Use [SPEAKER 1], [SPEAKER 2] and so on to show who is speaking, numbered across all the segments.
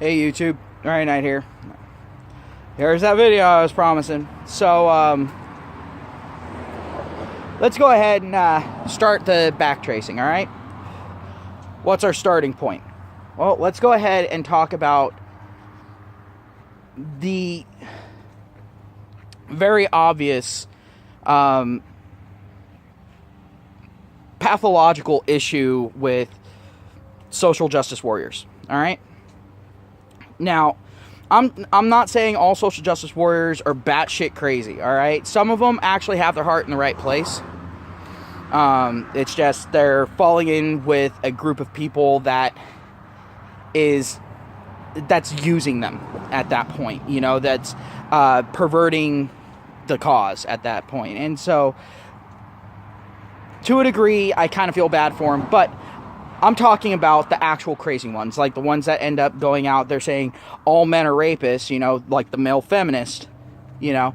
[SPEAKER 1] Hey YouTube, Ryan Knight here. Here's that video I was promising. So, let's go ahead and start the back tracing, alright? What's our starting point? Well, let's go ahead and talk about the very obvious pathological issue with social justice warriors, alright? Now, I'm not saying all social justice warriors are batshit crazy, all right? Some of them actually have their heart in the right place. It's just they're falling in with a group of people that's using them at that point, you know, that's perverting the cause at that point. And so, to a degree, I kind of feel bad for them, but I'm talking about the actual crazy ones, like the ones that end up going out, they're saying all men are rapists, you know, like the male feminist, you know,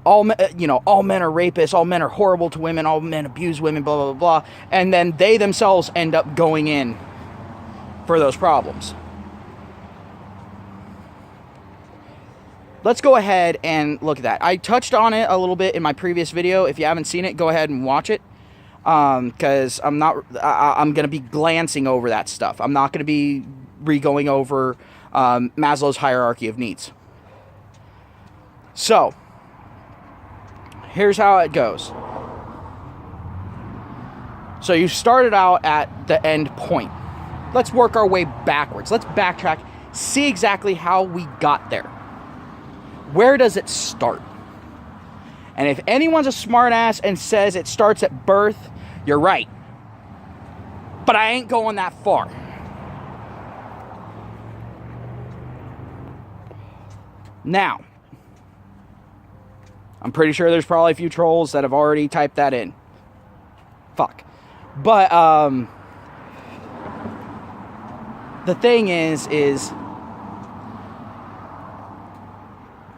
[SPEAKER 1] all men are rapists, all men are horrible to women, all men abuse women, blah, blah, blah, blah, and then they themselves end up going in for those problems. Let's go ahead and look at that. I touched on it a little bit in my previous video. If you haven't seen it, go ahead and watch it. Because I'm going to be glancing over that stuff. I'm not going to be going over Maslow's hierarchy of needs. So, here's how it goes. So you started out at the end point. Let's work our way backwards. Let's backtrack, see exactly how we got there. Where does it start? And if anyone's a smartass and says it starts at birth, you're right. But I ain't going that far. Now, I'm pretty sure there's probably a few trolls that have already typed that in. Fuck. But, the thing is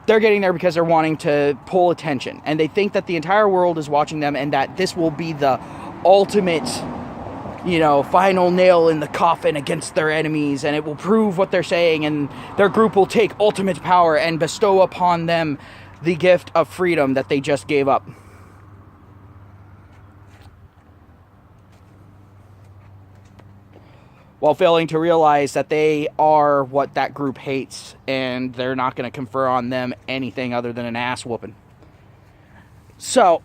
[SPEAKER 1] they're getting there because they're wanting to pull attention. And they think that the entire world is watching them and that this will be the ultimate, you know, final nail in the coffin against their enemies, and it will prove what they're saying, and their group will take ultimate power and bestow upon them the gift of freedom that they just gave up. While failing to realize that they are what that group hates, and they're not going to confer on them anything other than an ass whooping. So,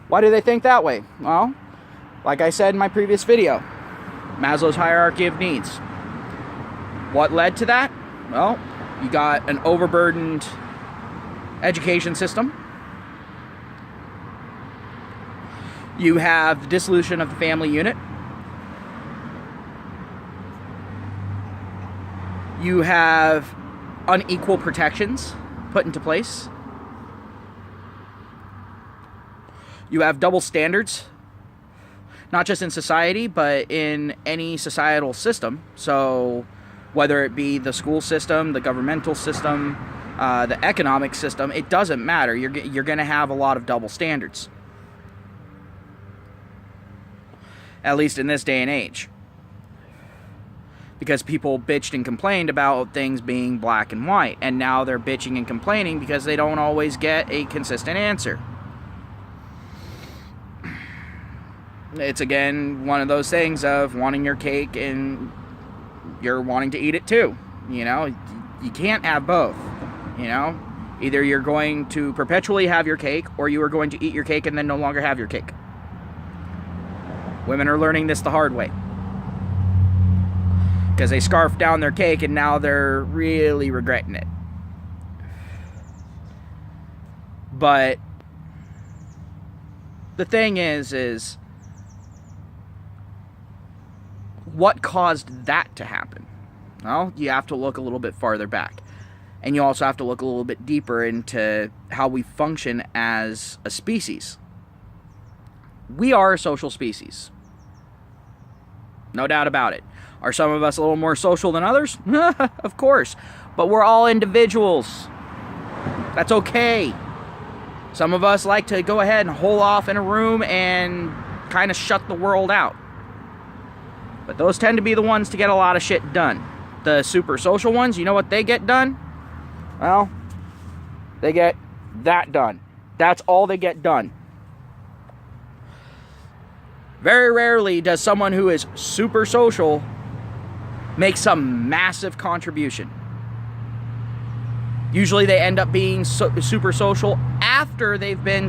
[SPEAKER 1] why do they think that way? Well, like I said in my previous video, Maslow's hierarchy of needs. What led to that? Well, you got an overburdened education system. You have the dissolution of the family unit. You have unequal protections put into place. You have double standards, not just in society, but in any societal system. So whether it be the school system, the governmental system, the economic system, it doesn't matter. You're going to have a lot of double standards. At least in this day and age. Because people bitched and complained about things being black and white. And now they're bitching and complaining because they don't always get a consistent answer. It's again one of those things of wanting your cake and you're wanting to eat it too. You know, you can't have both. You know, either you're going to perpetually have your cake or you are going to eat your cake and then no longer have your cake. Women are learning this the hard way. Because they scarfed down their cake and now they're really regretting it. But the thing is what caused that to happen? Well, you have to look a little bit farther back. And you also have to look a little bit deeper into how we function as a species. We are a social species. No doubt about it. Are some of us a little more social than others? Of course. But we're all individuals. That's okay. Some of us like to go ahead and hole off in a room and kind of shut the world out. But those tend to be the ones to get a lot of shit done. The super social ones, you know what they get done? Well, they get that done. That's all they get done. Very rarely does someone who is super social make some massive contribution. Usually they end up being super social after they've been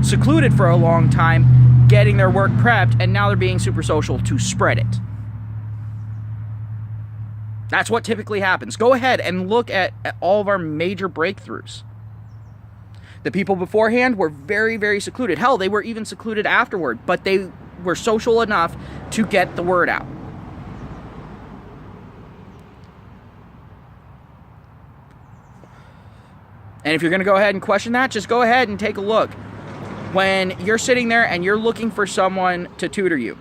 [SPEAKER 1] secluded for a long time, getting their work prepped, and now they're being super social to spread it. That's what typically happens. Go ahead and look at all of our major breakthroughs. The people beforehand were very, very secluded. Hell, they were even secluded afterward, but they were social enough to get the word out. And if you're going to go ahead and question that, just go ahead and take a look. When you're sitting there and you're looking for someone to tutor you,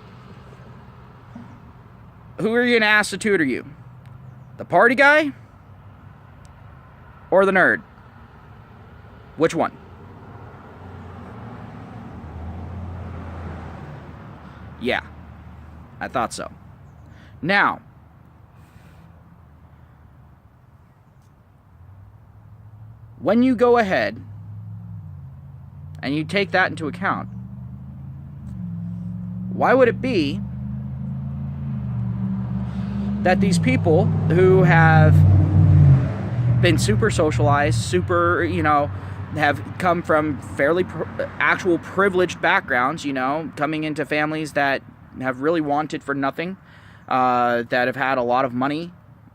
[SPEAKER 1] who are you going to ask to tutor you? The party guy or the nerd? Which one? Yeah, I thought so. Now, when you go ahead and you take that into account, why would it be that these people who have been super socialized, super, have come from fairly actual privileged backgrounds, coming into families that have really wanted for nothing, that have had a lot of money,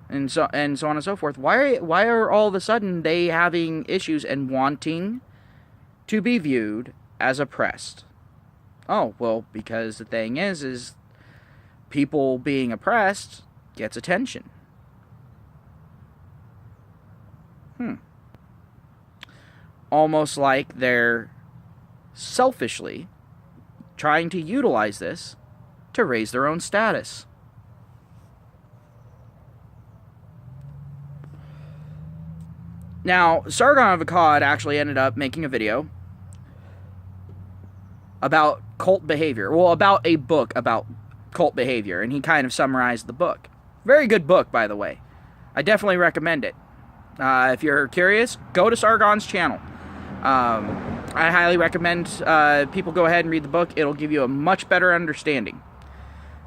[SPEAKER 1] and so on and so forth. Why are all of a sudden they having issues and wanting to be viewed as oppressed? Oh, well, because the thing is people being oppressed gets attention. Almost like they're selfishly trying to utilize this to raise their own status. Now, Sargon of Akkad actually ended up making a video about cult behavior. Well, about a book about cult behavior, and he kind of summarized the book. Very good book, by the way. I definitely recommend it. If you're curious, go to Sargon's channel. I highly recommend people go ahead and read the book. It'll give you a much better understanding.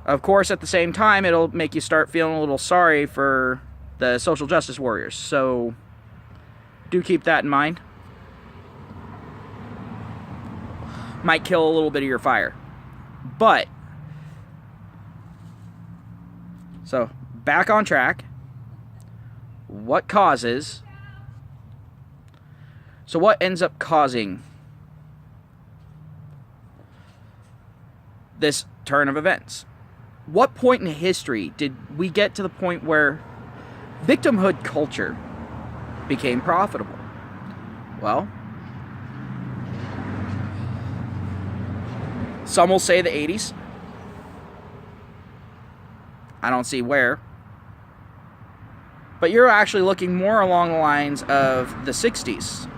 [SPEAKER 1] Of course, at the same time, it'll make you start feeling a little sorry for the social justice warriors. So, do keep that in mind. Might kill a little bit of your fire. But, so, back on track. What ends up causing this turn of events? What point in history did we get to the point where victimhood culture became profitable? Well, some will say the 80s. I don't see where. But you're actually looking more along the lines of the 60s,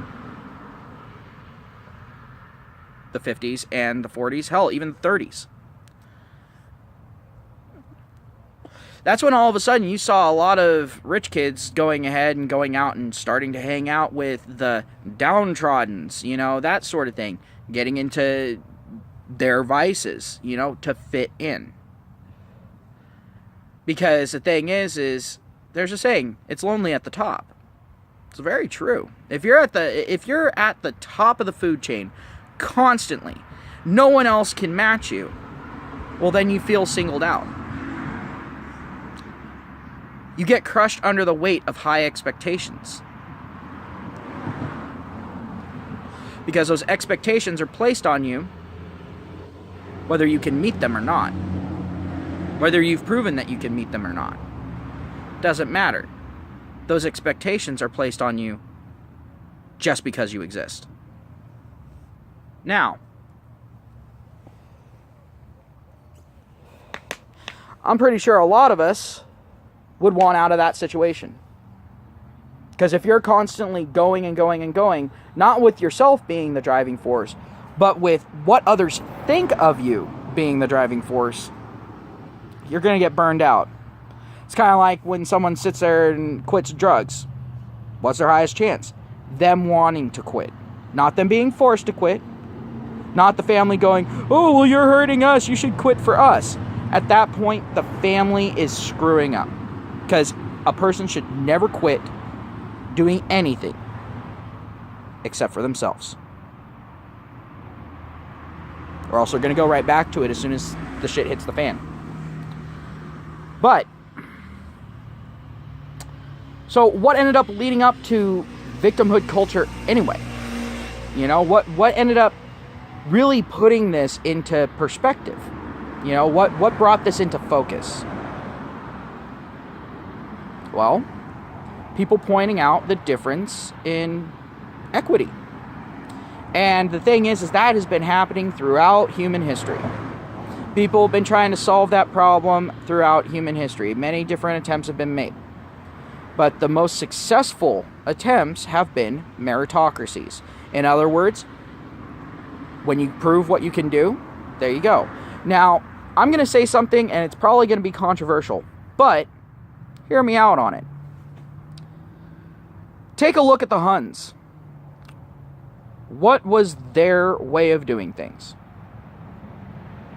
[SPEAKER 1] the 50s, and the 40s, hell, even the 30s. That's when all of a sudden you saw a lot of rich kids going ahead and going out and starting to hang out with the downtrodens, that sort of thing. Getting into their vices, to fit in. Because the thing is there's a saying, it's lonely at the top. It's very true. If you're at the top of the food chain constantly, no one else can match you, well, then you feel singled out. You get crushed under the weight of high expectations. Because those expectations are placed on you whether you can meet them or not. Whether you've proven that you can meet them or not. Doesn't matter. Those expectations are placed on you just because you exist. Now, I'm pretty sure a lot of us would want out of that situation. Because if you're constantly going and going and going, not with yourself being the driving force, but with what others think of you being the driving force, you're going to get burned out. It's kind of like when someone sits there and quits drugs. What's their highest chance? Them wanting to quit. Not them being forced to quit. Not the family going, oh, well, you're hurting us, you should quit for us. At that point, the family is screwing up. Because a person should never quit doing anything except for themselves. Or else they're going to go right back to it as soon as the shit hits the fan. But, so what ended up leading up to victimhood culture anyway? You know, what ended up really putting this into perspective? You know, what brought this into focus? Well, people pointing out the difference in equity. And the thing is that has been happening throughout human history. People have been trying to solve that problem throughout human history. Many different attempts have been made. But the most successful attempts have been meritocracies. In other words, when you prove what you can do, there you go. Now, I'm going to say something, and it's probably going to be controversial, but hear me out on it. Take a look at the Huns. What was their way of doing things?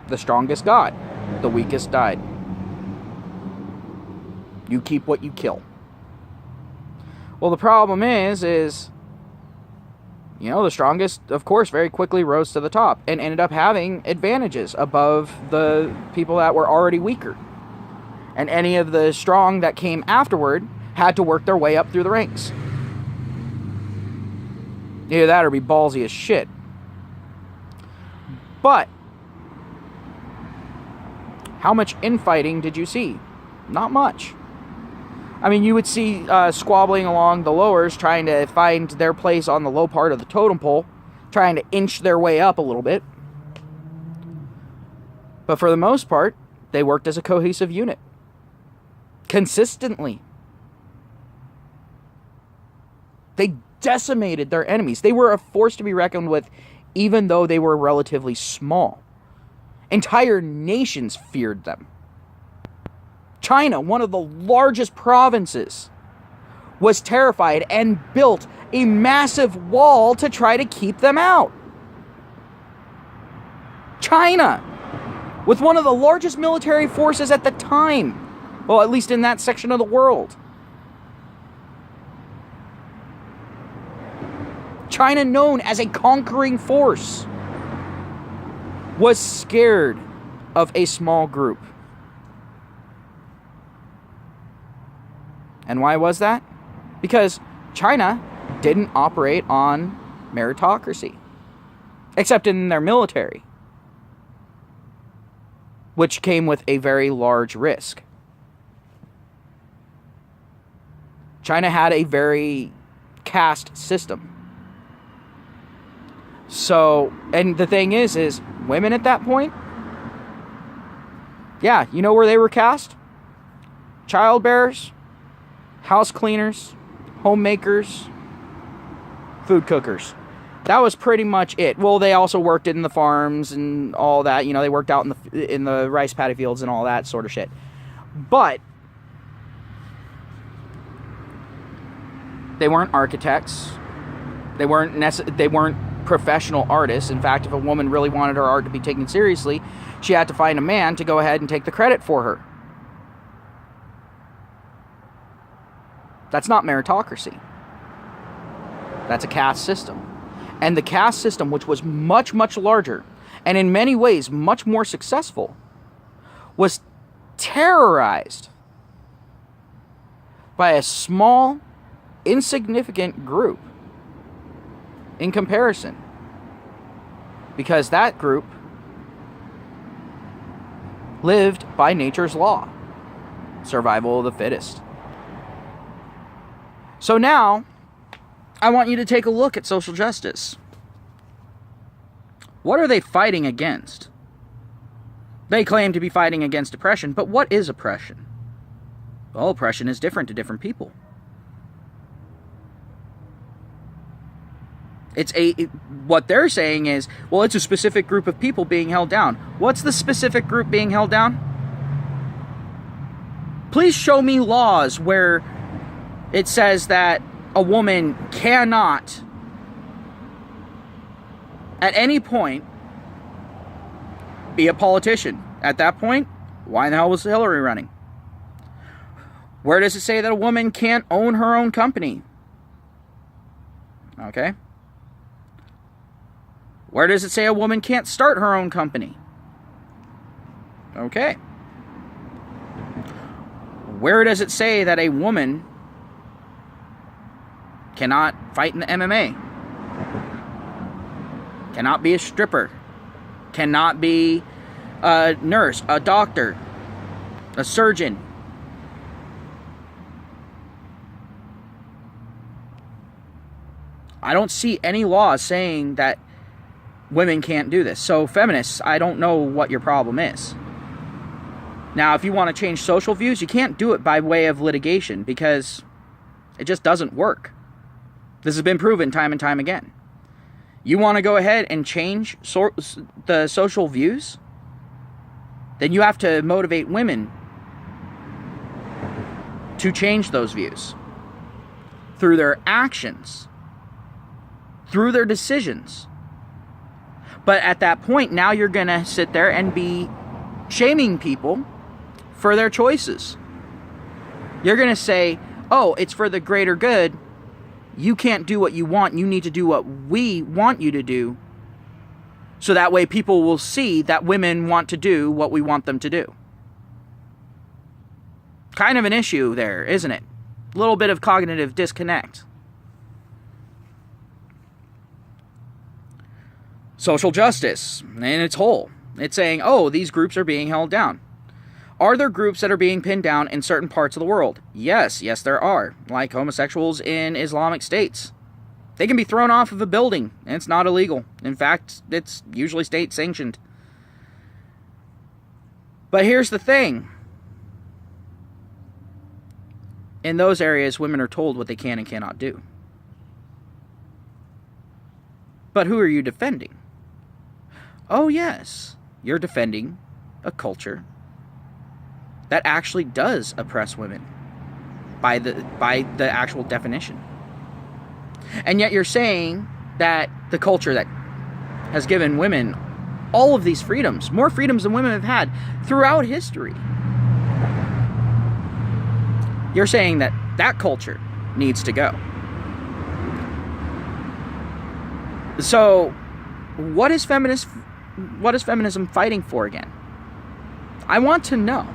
[SPEAKER 1] The strongest got, the weakest died. You keep what you kill. Well, the problem is, you know, the strongest, of course, very quickly rose to the top and ended up having advantages above the people that were already weaker. And any of the strong that came afterward had to work their way up through the ranks. Either that or be ballsy as shit. But how much infighting did you see? Not much. I mean, you would see squabbling along the lowers, trying to find their place on the low part of the totem pole, trying to inch their way up a little bit. But for the most part, they worked as a cohesive unit. Consistently. They decimated their enemies. They were a force to be reckoned with, even though they were relatively small. Entire nations feared them. China, one of the largest provinces, was terrified and built a massive wall to try to keep them out. China, with one of the largest military forces at the time, well, at least in that section of the world. China, known as a conquering force, was scared of a small group. And why was that? Because China didn't operate on meritocracy, except in their military, which came with a very large risk. China had a very caste system. So, and the thing is women at that point, yeah, you know where they were cast? Childbearers, house cleaners, homemakers, food cookers. That was pretty much it. Well, they also worked in the farms and all that. You know, they worked out in the rice paddy fields and all that sort of shit. But they weren't architects. They weren't professional artists. In fact, if a woman really wanted her art to be taken seriously, she had to find a man to go ahead and take the credit for her. That's not meritocracy. That's a caste system. And the caste system, which was much, much larger, and in many ways much more successful, was terrorized by a small, insignificant group in comparison. Because that group lived by nature's law. Survival of the fittest. So now, I want you to take a look at social justice. What are they fighting against? They claim to be fighting against oppression, but what is oppression? Well, oppression is different to different people. What they're saying is, well, it's a specific group of people being held down. What's the specific group being held down? Please show me laws where it says that a woman cannot, at any point, be a politician. At that point, why in the hell was Hillary running? Where does it say that a woman can't own her own company? Okay. Where does it say a woman can't start her own company? Okay. Where does it say that a woman cannot fight in the MMA? Cannot be a stripper? Cannot be a nurse, a doctor, a surgeon? I don't see any laws saying that women can't do this. So feminists, I don't know what your problem is. Now, if you want to change social views, you can't do it by way of litigation because it just doesn't work. This has been proven time and time again. You want to go ahead and change the social views? Then you have to motivate women to change those views through their actions, through their decisions. But at that point, now you're going to sit there and be shaming people for their choices. You're going to say, oh, it's for the greater good. You can't do what you want. You need to do what we want you to do. So that way people will see that women want to do what we want them to do. Kind of an issue there, isn't it? A little bit of cognitive disconnect. Social justice in its whole. It's saying, oh, these groups are being held down. Are there groups that are being pinned down in certain parts of the world? Yes, there are. Like homosexuals in Islamic states. They can be thrown off of a building, and it's not illegal. In fact, it's usually state sanctioned. But here's the thing. In those areas, women are told what they can and cannot do. But who are you defending? Oh yes, you're defending a culture that actually does oppress women by the actual definition. And yet you're saying that the culture that has given women all of these freedoms, more freedoms than women have had throughout history, you're saying that that culture needs to go. So, what is feminism fighting for again? I want to know.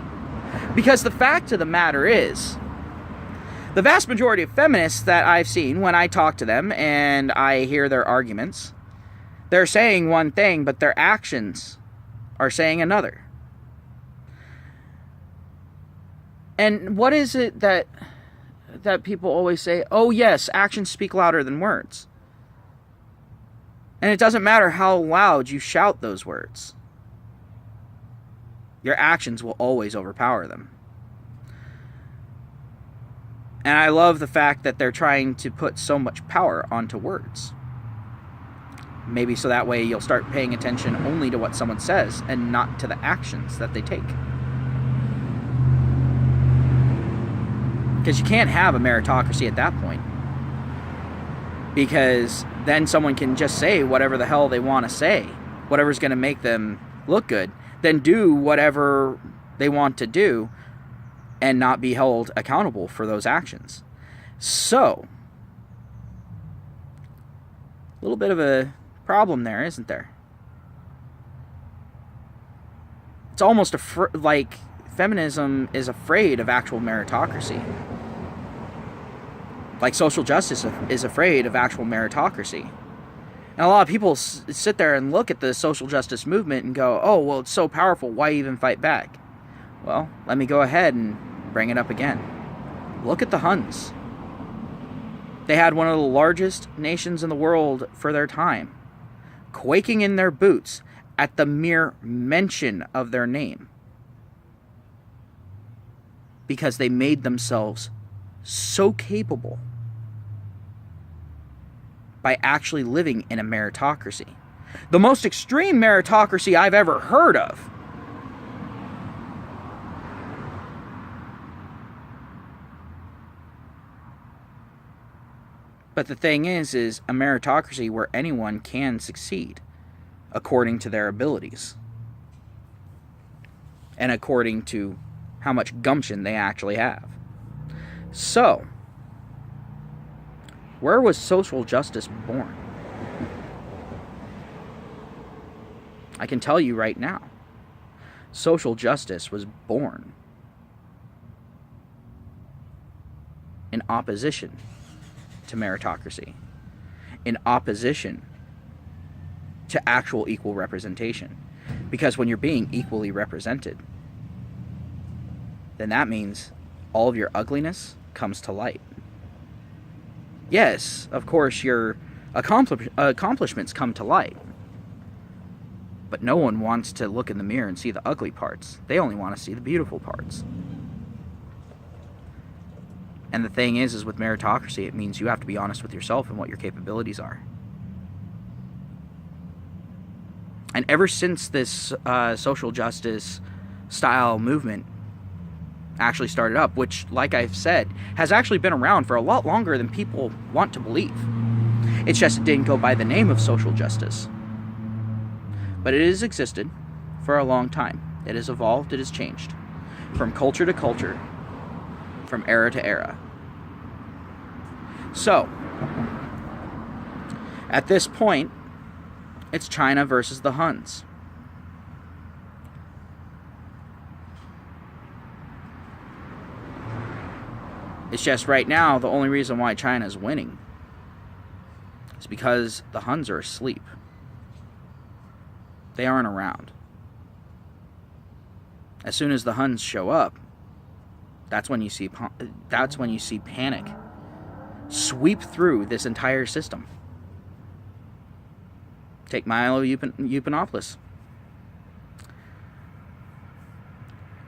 [SPEAKER 1] Because the fact of the matter is, the vast majority of feminists that I've seen, when I talk to them and I hear their arguments, they're saying one thing, but their actions are saying another. And what is it that people always say? Oh yes, actions speak louder than words. And it doesn't matter how loud you shout those words. Your actions will always overpower them. And I love the fact that they're trying to put so much power onto words. Maybe so that way you'll start paying attention only to what someone says and not to the actions that they take. Because you can't have a meritocracy at that point. Because then someone can just say whatever the hell they want to say. Whatever's going to make them look good. Then do whatever they want to do and not be held accountable for those actions. So, a little bit of a problem there, isn't there? It's almost like feminism is afraid of actual meritocracy. Like social justice is afraid of actual meritocracy. And a lot of people sit there and look at the social justice movement and go, oh, well, it's so powerful, why even fight back? Well, let me go ahead and bring it up again. Look at the Huns. They had one of the largest nations in the world for their time, quaking in their boots at the mere mention of their name. Because they made themselves so capable by actually living in a meritocracy. The most extreme meritocracy I've ever heard of But the thing is a meritocracy where anyone can succeed according to their abilities and according to how much gumption they actually have. So, where was social justice born? I can tell you right now, social justice was born in opposition to meritocracy, in opposition to actual equal representation. Because when you're being equally represented, then that means all of your ugliness comes to light. Yes, of course, your accomplishments come to light. But no one wants to look in the mirror and see the ugly parts. They only want to see the beautiful parts. And the thing is with meritocracy, it means you have to be honest with yourself and what your capabilities are. And ever since this social justice style movement actually started up, which, like I've said, has actually been around for a lot longer than people want to believe. It's just it didn't go by the name of social justice. But it has existed for a long time. It has evolved, it has changed. From culture to culture, from era to era. So, at this point, it's China versus the Huns. It's just right now, the only reason why China is winning is because the Huns are asleep. They aren't around. As soon as the Huns show up, that's when you see panic sweep through this entire system. Take Milo Yiannopoulos.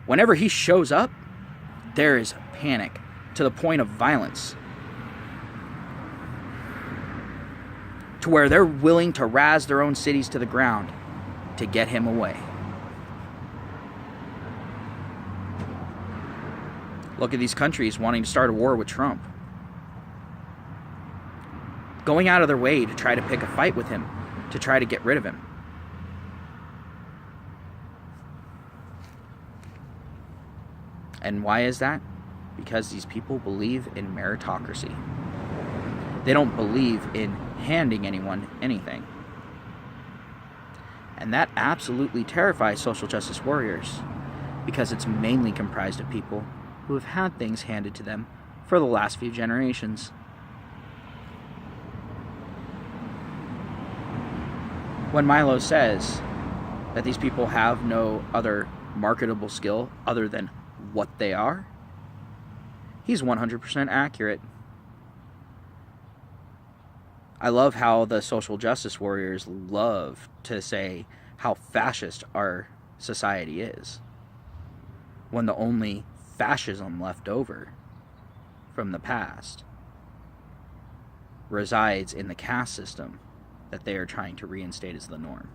[SPEAKER 1] Whenever he shows up, there is panic to the point of violence, to where they're willing to razz their own cities to the ground to get him away. Look at these countries wanting to start a war with Trump, going out of their way to try to pick a fight with him, to try to get rid of him. And why is that? Because these people believe in meritocracy. They don't believe in handing anyone anything. And that absolutely terrifies social justice warriors, because it's mainly comprised of people who have had things handed to them for the last few generations. When Milo says that these people have no other marketable skill other than what they are, he's 100% accurate. I love how the social justice warriors love to say how fascist our society is, when the only fascism left over from the past resides in the caste system that they are trying to reinstate as the norm.